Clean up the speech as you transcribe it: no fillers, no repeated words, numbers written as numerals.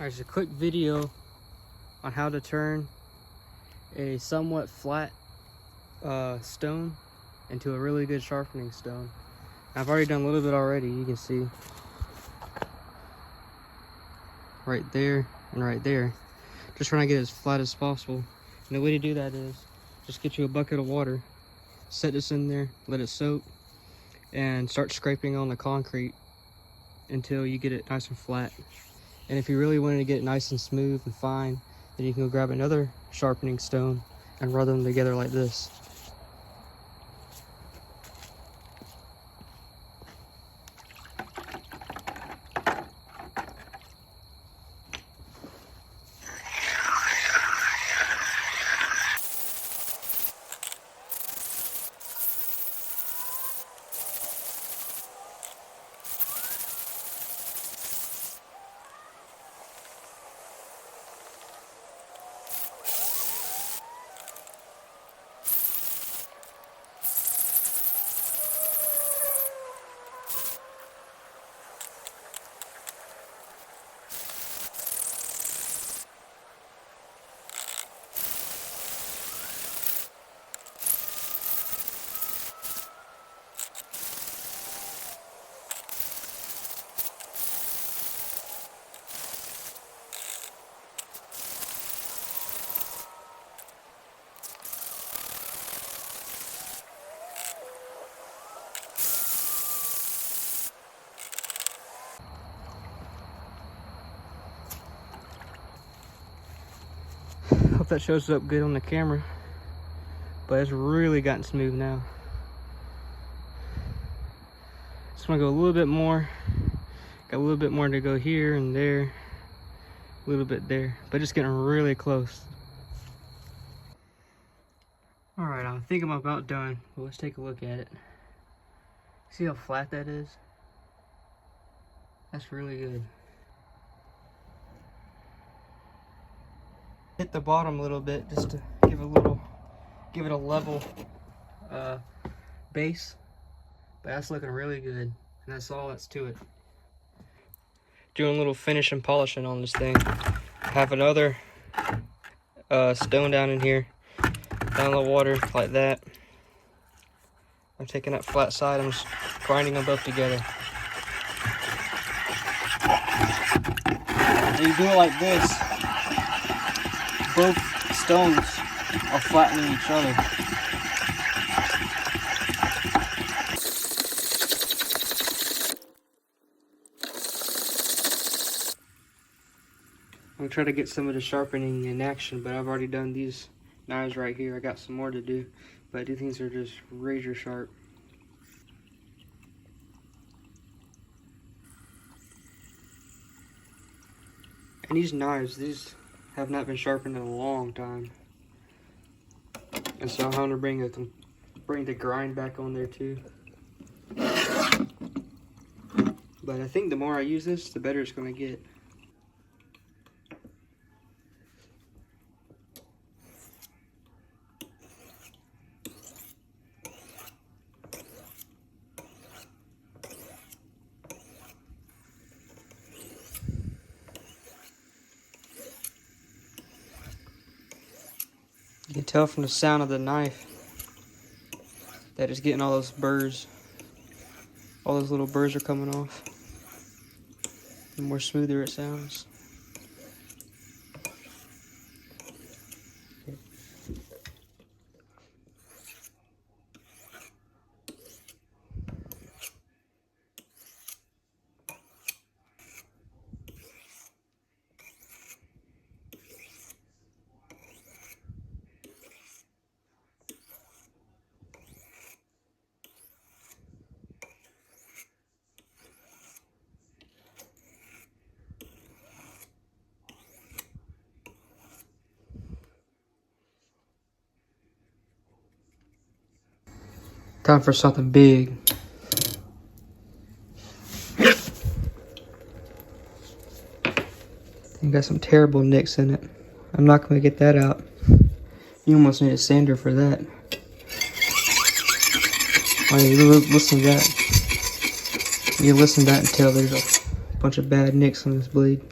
Alright, just a quick video on how to turn a somewhat flat stone into a really good sharpening stone. I've already done a little bit already, you can see. Right there and right there. Just trying to get it as flat as possible. And the way to do that is just get you a bucket of water, set this in there, let it soak, and start scraping on the concrete until you get it nice and flat. And if you really wanted to get it nice and smooth and fine, then you can go grab another sharpening stone and rub them together like this. Hope that shows up good on the camera, but it's really gotten smooth now. Just want to go a little bit more. Got a little bit more to go here and there, a little bit there, but just getting really close. All right, I think I'm about done, but let's take a look at it. See how flat that is? That's really good. Hit the bottom a little bit just to give it a level base, but that's looking really good, and that's all that's to it. Doing a little finish and polishing on this thing. Have another stone down in here, down the water like that. I'm taking that flat side, I'm just grinding them both together. When you do it like this, both stones are flattening each other. I'm gonna try to get some of the sharpening in action, but I've already done these knives right here. I got some more to do, but these things are just razor sharp. And these knives, these have not been sharpened in a long time, and so I'm going to bring the grind back on there too. But I think the more I use this, the better it's going to get. You can tell from the sound of the knife that it's getting all those burrs. All those little burrs are coming off. The more smoother it sounds. Time for something big. You got some terrible nicks in it. I'm not going to get that out. You almost need a sander for that. Oh, you listen to that. You listen to that until there's a bunch of bad nicks on this blade.